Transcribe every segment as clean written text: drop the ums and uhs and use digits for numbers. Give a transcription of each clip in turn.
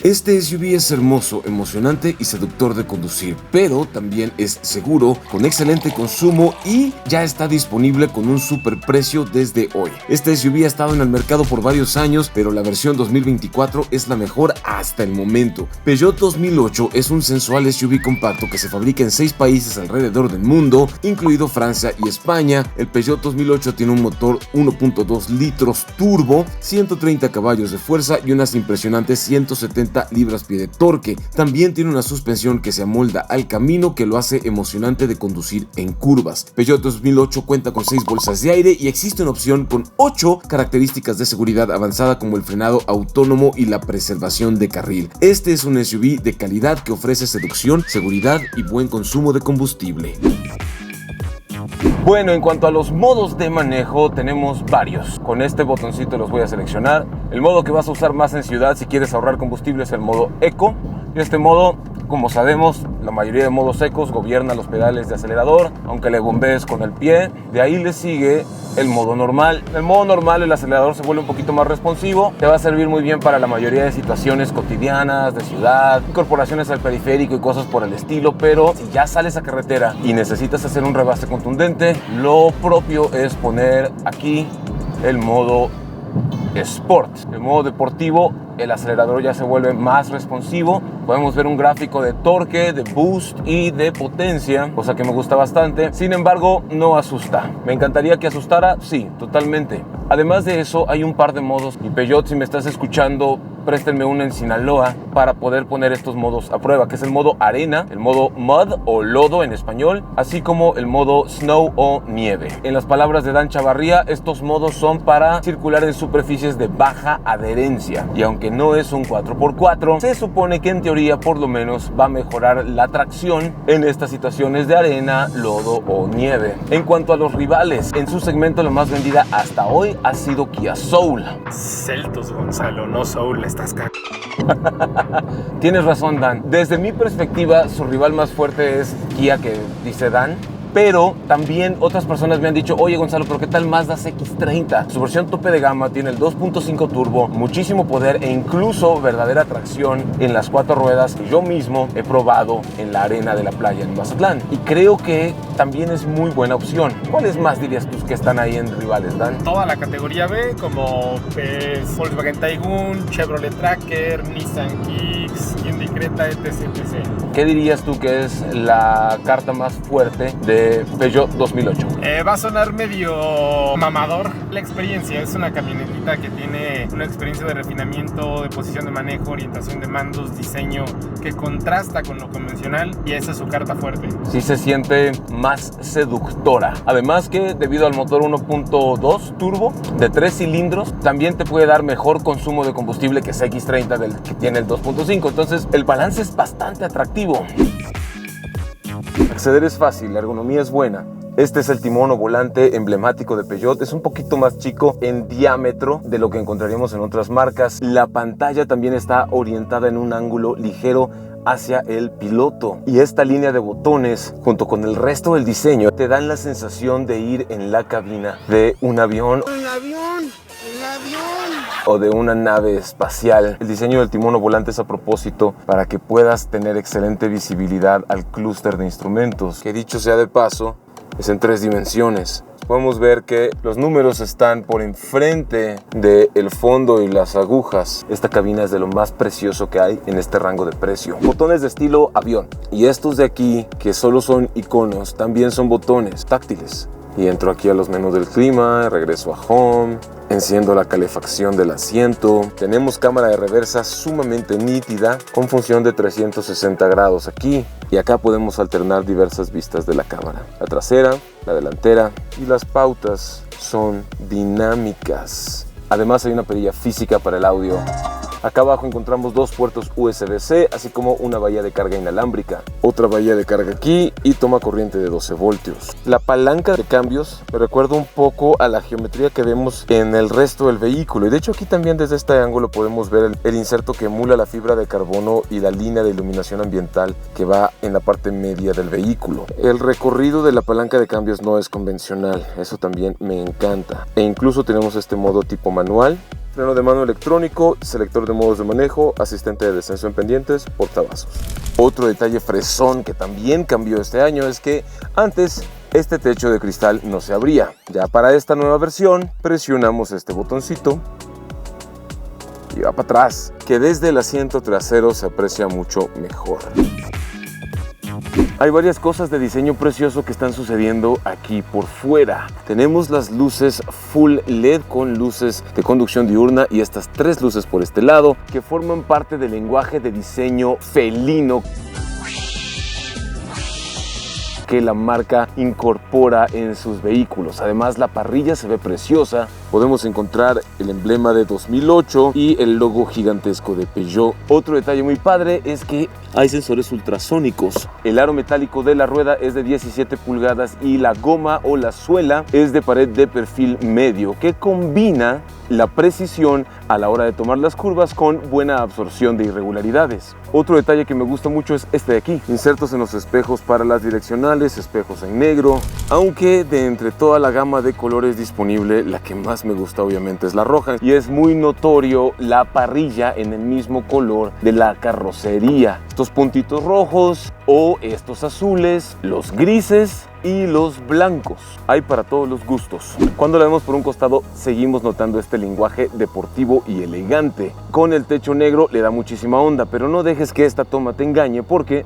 Este SUV es hermoso, emocionante y seductor de conducir, pero también es seguro, con excelente consumo y ya está disponible con un superprecio desde hoy. Este SUV ha estado en el mercado por varios años, pero la versión 2024 es la mejor hasta el momento. Peugeot 2008 es un sensual SUV compacto que se fabrica en 6 países alrededor del mundo, incluido Francia y España. El Peugeot 2008 tiene un motor 1.2 litros turbo, 130 caballos de fuerza y unas impresionantes 170 libras-pie de torque. También tiene una suspensión que se amolda al camino, que lo hace emocionante de conducir en curvas. Peugeot 2008 cuenta con 6 bolsas de aire y existe una opción con 8 características de seguridad avanzada, como el frenado autónomo y la preservación de carril. Este es un SUV de calidad que ofrece seducción, seguridad y buen consumo de combustible. Bueno, en cuanto a los modos de manejo, tenemos varios. Con este botoncito los voy a seleccionar. El modo que vas a usar más en ciudad si quieres ahorrar combustible es el modo Eco. Y este modo, como sabemos, la mayoría de modos secos gobierna los pedales de acelerador, aunque le bombees con el pie. De ahí le sigue el modo normal. En el modo normal el acelerador se vuelve un poquito más responsivo. Te va a servir muy bien para la mayoría de situaciones cotidianas, de ciudad, incorporaciones al periférico y cosas por el estilo. Pero si ya sales a carretera y necesitas hacer un rebase contundente, lo propio es poner aquí el modo Sport. El modo deportivo, el acelerador ya se vuelve más responsivo. Podemos ver un gráfico de torque, de boost y de potencia, cosa que me gusta bastante. Sin embargo, no asusta. ¿Me encantaría que asustara? Sí, totalmente. Además de eso, hay un par de modos. Y Peugeot, si me estás escuchando, préstenme una en Sinaloa para poder poner estos modos a prueba, que es el modo arena, el modo mud o lodo en español, así como el modo snow o nieve. En las palabras de Dan Chavarría, estos modos son para circular en superficies de baja adherencia. Y aunque no es un 4x4, se supone que en teoría por lo menos va a mejorar la tracción en estas situaciones de arena, lodo o nieve. En cuanto a los rivales, en su segmento la más vendida hasta hoy ha sido Kia Soul. Seltos, Gonzalo, no Soul, estás Tienes razón, Dan. Desde mi perspectiva, su rival más fuerte es Kia, que dice Dan. Pero también otras personas me han dicho: oye, Gonzalo, pero ¿qué tal Mazda CX-30? Su versión tope de gama tiene el 2.5 turbo, muchísimo poder e incluso verdadera tracción en las 4 ruedas, que yo mismo he probado en la arena de la playa en Mazatlán. Y creo que también es muy buena opción. ¿Cuáles más dirías tú que están ahí en rivales, Dan? Toda la categoría B, como Volkswagen Taygun, Chevrolet Tracker, Nissan Kicks, Hyundai Creta, etc, etc. ¿Qué dirías tú que es la carta más fuerte de Peugeot 2008? Va a sonar medio mamador. La experiencia es una camionetita que tiene una experiencia de refinamiento, de posición de manejo, orientación de mandos, diseño que contrasta con lo convencional, y esa es su carta fuerte. Sí se siente más seductora. Además que debido al motor 1.2 turbo de 3 cilindros, también te puede dar mejor consumo de combustible que CX-30 del que tiene el 2.5. Entonces el balance es bastante atractivo. Acceder es fácil, la ergonomía es buena. Este es el timón o volante emblemático de Peugeot. Es un poquito más chico en diámetro de lo que encontraríamos en otras marcas. La pantalla también está orientada en un ángulo ligero hacia el piloto. Y esta línea de botones, junto con el resto del diseño, te dan la sensación de ir en la cabina de un avión. ¡El avión! ¡El avión! O de una nave espacial. El diseño del timón o volante es a propósito para que puedas tener excelente visibilidad al clúster de instrumentos, que dicho sea de paso, es en 3 dimensiones. Podemos ver que los números están por enfrente del fondo y las agujas. Esta cabina es de lo más precioso que hay en este rango de precio. Botones de estilo avión. Y estos de aquí, que solo son iconos, también son botones táctiles. Y entro aquí a los menús del clima, regreso a Home, enciendo la calefacción del asiento. Tenemos cámara de reversa sumamente nítida con función de 360 grados aquí. Y acá podemos alternar diversas vistas de la cámara. La trasera, la delantera y las pautas son dinámicas. Además hay una perilla física para el audio. Acá abajo encontramos 2 puertos USB-C, así como una bahía de carga inalámbrica, otra bahía de carga aquí y toma corriente de 12 voltios. La palanca de cambios me recuerda un poco a la geometría que vemos en el resto del vehículo, y de hecho aquí también desde este ángulo podemos ver el inserto que emula la fibra de carbono y la línea de iluminación ambiental que va en la parte media del vehículo. El recorrido de la palanca de cambios no es convencional, eso también me encanta, e incluso tenemos este modo tipo manual, freno de mano electrónico, selector de modos de manejo, asistente de descenso en pendientes, portavasos. Otro detalle fresón que también cambió este año es que antes este techo de cristal no se abría. Ya para esta nueva versión presionamos este botoncito y va para atrás, que desde el asiento trasero se aprecia mucho mejor. Hay varias cosas de diseño precioso que están sucediendo aquí por fuera. Tenemos las luces full LED con luces de conducción diurna y estas 3 luces por este lado que forman parte del lenguaje de diseño felino que la marca incorpora en sus vehículos. Además, la parrilla se ve preciosa. Podemos encontrar el emblema de 2008 y el logo gigantesco de Peugeot. Otro detalle muy padre es que hay sensores ultrasónicos. El aro metálico de la rueda es de 17 pulgadas y la goma o la suela es de pared de perfil medio, que combina la precisión a la hora de tomar las curvas con buena absorción de irregularidades. Otro detalle que me gusta mucho es este de aquí. Insertos en los espejos para las direccionales, espejos en negro. Aunque de entre toda la gama de colores disponible, la que más me gusta obviamente es la roja. Y es muy notorio la parrilla en el mismo color de la carrocería. Estos puntitos rojos o estos azules, los grises y los blancos. Hay para todos los gustos. Cuando la vemos por un costado seguimos notando este lenguaje deportivo y elegante. Con el techo negro le da muchísima onda, pero no dejes que esta toma te engañe porque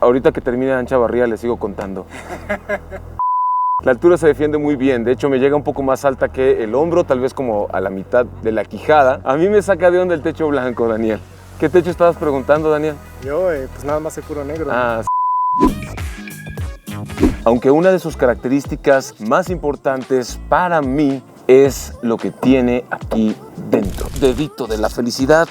ahorita que termine Ancha Barría le sigo contando. La altura se defiende muy bien, de hecho me llega un poco más alta que el hombro, tal vez como a la mitad de la quijada. A mí me saca de onda el techo blanco, Daniel. ¿Qué techo estabas preguntando, Daniel? Yo, pues nada más el puro negro. Aunque una de sus características más importantes para mí es lo que tiene aquí dentro. Dedito de la felicidad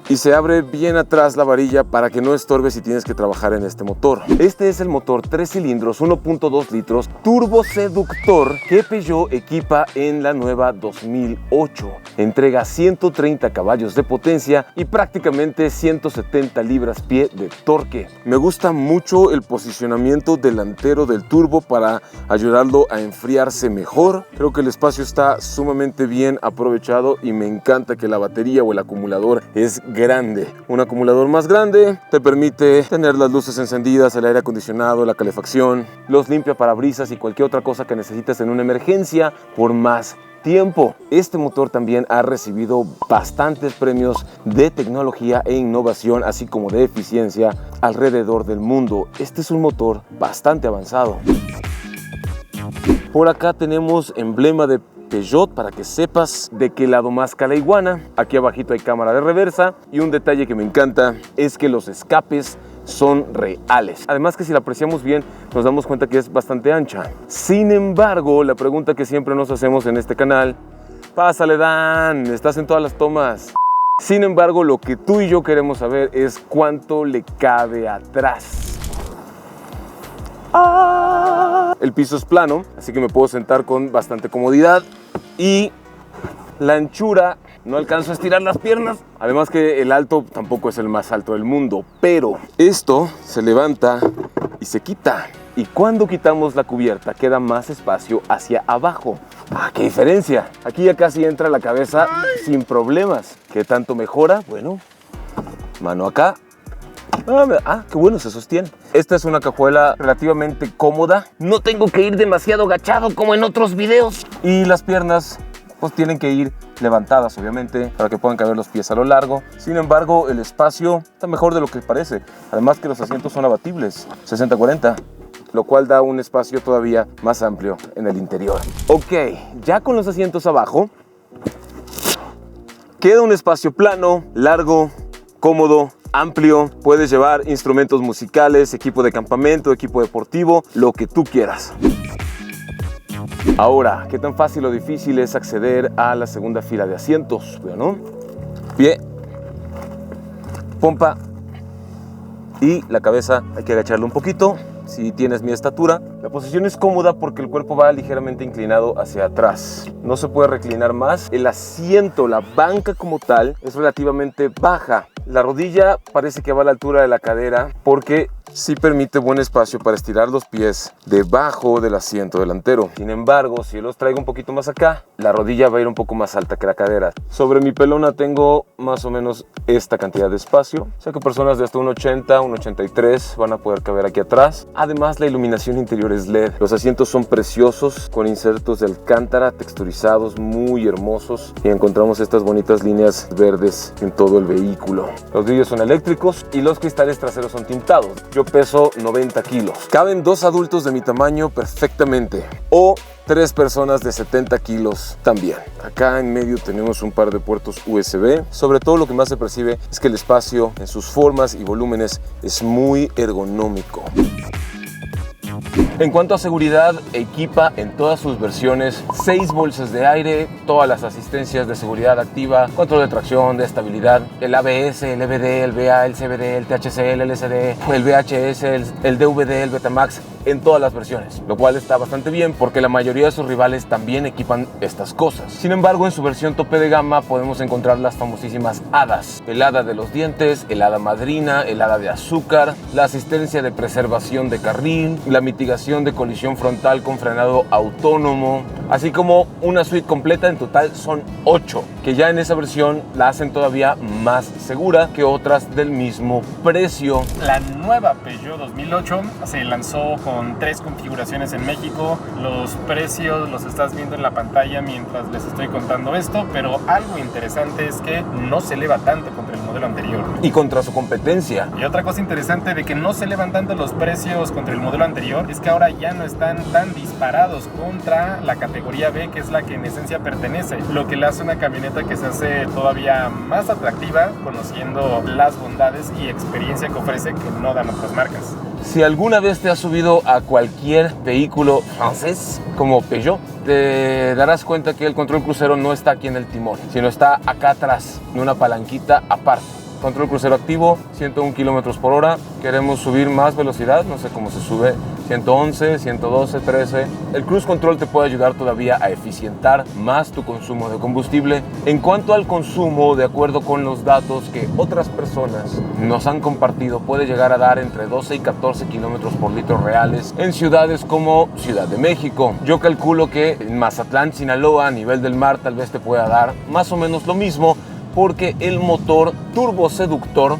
y se abre bien atrás la varilla para que no estorbe si tienes que trabajar en este motor. Este es el motor 3 cilindros, 1.2 litros, turbo seductor que Peugeot equipa en la nueva 2008. Entrega 130 caballos de potencia y prácticamente 170 libras-pie de torque. Me gusta mucho el posicionamiento delantero del turbo para ayudarlo a enfriarse mejor. Creo que el espacio está sumamente bien aprovechado y me encanta que la batería o el acumulador es grande. Un acumulador más grande te permite tener las luces encendidas, el aire acondicionado, la calefacción, los limpiaparabrisas y cualquier otra cosa que necesites en una emergencia por más tiempo. Este motor también ha recibido bastantes premios de tecnología e innovación, así como de eficiencia alrededor del mundo. Este es un motor bastante avanzado. Por acá tenemos emblema de Peugeot para que sepas de qué lado masca la iguana. Aquí abajito hay cámara de reversa y un detalle que me encanta es que los escapes son reales. Además que si la apreciamos bien nos damos cuenta que es bastante ancha. Sin embargo, la pregunta que siempre nos hacemos en este canal: pásale, Dan, estás en todas las tomas. Sin embargo, lo que tú y yo queremos saber es cuánto le cabe atrás. El piso es plano, así que me puedo sentar con bastante comodidad y la anchura, no alcanzo a estirar las piernas. Además que el alto tampoco es el más alto del mundo, pero esto se levanta y se quita. Y cuando quitamos la cubierta queda más espacio hacia abajo. ¡Qué diferencia! Aquí ya casi entra la cabeza sin problemas. ¿Qué tanto mejora? Bueno, mano acá. Qué bueno, se sostiene. Esta es una cajuela relativamente cómoda. No tengo que ir demasiado agachado como en otros videos. Y las piernas pues tienen que ir levantadas, obviamente, para que puedan caber los pies a lo largo. Sin embargo, el espacio está mejor de lo que parece. Además que los asientos son abatibles, 60-40. Lo cual da un espacio todavía más amplio en el interior. Ok, ya con los asientos abajo, queda un espacio plano, largo, cómodo, amplio. Puedes llevar instrumentos musicales, equipo de campamento, equipo deportivo, lo que tú quieras. Ahora, ¿qué tan fácil o difícil es acceder a la segunda fila de asientos? Bueno, pie, pompa y la cabeza hay que agacharla un poquito. Si tienes mi estatura, la posición es cómoda porque el cuerpo va ligeramente inclinado hacia atrás. No se puede reclinar más. El asiento, la banca como tal, es relativamente baja. La rodilla parece que va a la altura de la cadera porque sí permite buen espacio para estirar los pies debajo del asiento delantero. Sin embargo, si los traigo un poquito más acá, la rodilla va a ir un poco más alta que la cadera. Sobre mi pelona tengo más o menos esta cantidad de espacio. O sea que personas de hasta 1,80, 1,83 van a poder caber aquí atrás. Además, la iluminación interior es LED. Los asientos son preciosos, con insertos de alcántara texturizados muy hermosos. Y encontramos estas bonitas líneas verdes en todo el vehículo. Los vidrios son eléctricos y los cristales traseros son tintados. Yo peso 90 kilos. Caben 2 adultos de mi tamaño perfectamente. O 3 personas de 70 kilos también. Acá en medio tenemos un par de puertos USB. Sobre todo lo que más se percibe es que el espacio en sus formas y volúmenes es muy ergonómico. En cuanto a seguridad, equipa en todas sus versiones 6 bolsas de aire, todas las asistencias de seguridad activa, control de tracción, de estabilidad, el ABS, el EBD, el BA, el CBD, el THC, el LCD, el VHS, el DVD, el Betamax, en todas las versiones, lo cual está bastante bien porque la mayoría de sus rivales también equipan estas cosas. Sin embargo, en su versión tope de gama podemos encontrar las famosísimas hadas, el hada de los dientes, el hada madrina, el hada de azúcar, la asistencia de preservación de carril, la mitigación de colisión frontal con frenado autónomo, así como una suite completa. En total son 8, que ya en esa versión la hacen todavía más segura que otras del mismo precio. La nueva Peugeot 2008 se lanzó con 3 configuraciones en México. Los precios los estás viendo en la pantalla mientras les estoy contando esto, pero algo interesante es que no se eleva tanto contra el modelo anterior. Y contra su competencia. Y otra cosa interesante de que no se elevan tanto los precios contra el modelo anterior es que ahora ya no están tan disparados contra la categoría B, que es la que en esencia pertenece, lo que le hace una camioneta que se hace todavía más atractiva, conociendo las bondades y experiencia que ofrece que no dan otras marcas. Si alguna vez te has subido a cualquier vehículo francés como Peugeot, te darás cuenta que el control crucero no está aquí en el timón, sino está acá atrás, en una palanquita aparte. Control crucero activo, 101 km por hora. Queremos subir más velocidad, no sé cómo se sube, 111, 112, 13. El cruise control te puede ayudar todavía a eficientar más tu consumo de combustible. En cuanto al consumo, de acuerdo con los datos que otras personas nos han compartido, puede llegar a dar entre 12 y 14 km por litro reales en ciudades como Ciudad de México. Yo calculo que en Mazatlán, Sinaloa, a nivel del mar, tal vez te pueda dar más o menos lo mismo, porque el motor turboseductor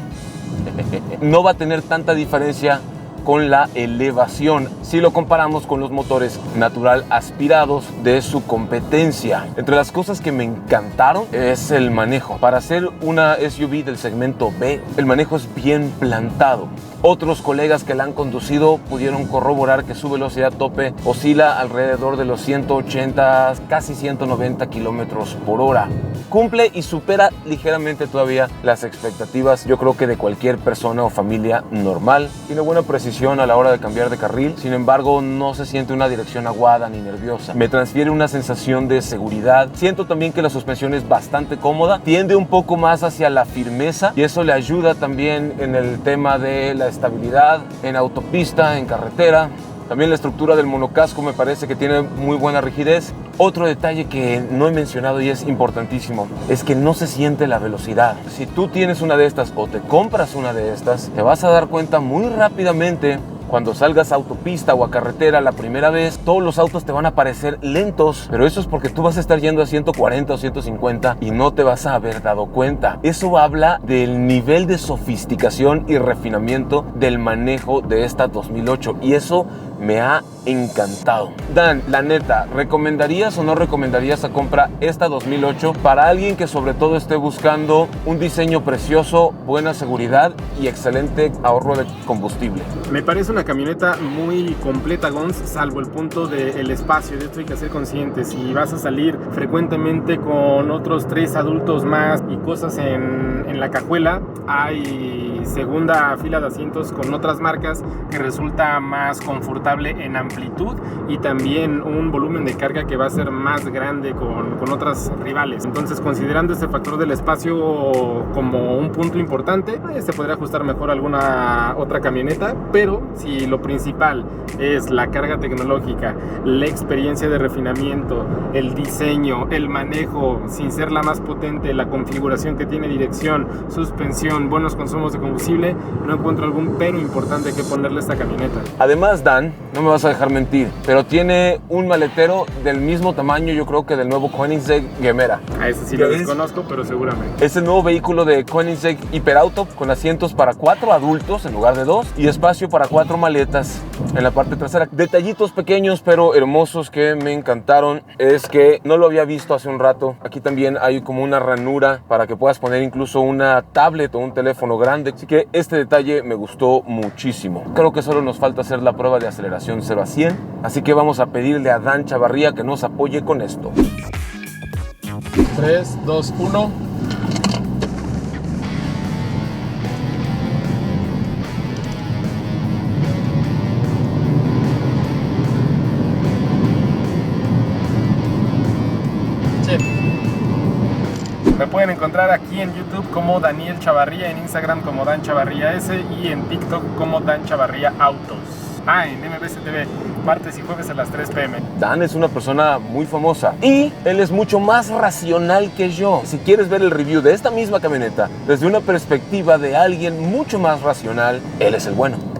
no va a tener tanta diferencia con la elevación si lo comparamos con los motores natural aspirados de su competencia. Entre las cosas que me encantaron es el manejo. Para ser una SUV del segmento B, el manejo es bien plantado. Otros colegas que la han conducido pudieron corroborar que su velocidad tope oscila alrededor de los 180, casi 190 kilómetros por hora. Cumple y supera ligeramente todavía las expectativas, yo creo que de cualquier persona o familia normal. Tiene buena precisión a la hora de cambiar de carril, sin embargo no se siente una dirección aguada ni nerviosa. Me transfiere una sensación de seguridad. Siento también que la suspensión es bastante cómoda, tiende un poco más hacia la firmeza y eso le ayuda también en el tema de la estabilidad en autopista, en carretera. También la estructura del monocasco me parece que tiene muy buena rigidez. Otro detalle que no he mencionado y es importantísimo es que no se siente la velocidad. Si tú tienes una de estas o te compras una de estas, te vas a dar cuenta muy rápidamente. Cuando salgas a autopista o a carretera la primera vez, todos los autos te van a parecer lentos, pero eso es porque tú vas a estar yendo a 140 o 150 y no te vas a haber dado cuenta. Eso habla del nivel de sofisticación y refinamiento del manejo de esta 2008 y eso me ha encantado. Dan, la neta, ¿recomendarías o no recomendarías a compra esta 2008 para alguien que sobre todo esté buscando un diseño precioso, buena seguridad y excelente ahorro de combustible? Me parece una camioneta muy completa, Gonz, salvo el punto del espacio. De esto hay que ser conscientes. Si vas a salir frecuentemente con otros 3 adultos más y cosas en la cajuela, hay segunda fila de asientos con otras marcas que resulta más confortable notable en amplitud y también un volumen de carga que va a ser más grande con otras rivales. Entonces, considerando este factor del espacio como un punto importante, se podría ajustar mejor a alguna otra camioneta, pero si lo principal es la carga tecnológica, la experiencia de refinamiento, el diseño, el manejo sin ser la más potente, la configuración que tiene, dirección, suspensión, buenos consumos de combustible, no encuentro algún pero importante que ponerle a esta camioneta. Además, Dan, no me vas a dejar mentir, pero tiene un maletero del mismo tamaño, yo creo, que del nuevo Koenigsegg Gemera. A ese sí lo desconozco, pero seguramente. Es el nuevo vehículo de Koenigsegg Hyperauto con asientos para 4 adultos en lugar de 2 y espacio para 4 maletas en la parte trasera. Detallitos pequeños pero hermosos que me encantaron es que no lo había visto hace un rato. Aquí también hay como una ranura para que puedas poner incluso una tablet o un teléfono grande. Así que este detalle me gustó muchísimo. Creo que solo nos falta hacer la prueba de aceleración 0 a 100. Así que vamos a pedirle a Dan Chavarría que nos apoye con esto. 3, 2, 1. Me pueden encontrar aquí en YouTube como Daniel Chavarría, en Instagram como Dan Chavarría S y en TikTok como Dan Chavarría Autos. En MBC TV, martes y jueves a las 3 p.m. Dan es una persona muy famosa y él es mucho más racional que yo. Si quieres ver el review de esta misma camioneta desde una perspectiva de alguien mucho más racional, él es el bueno.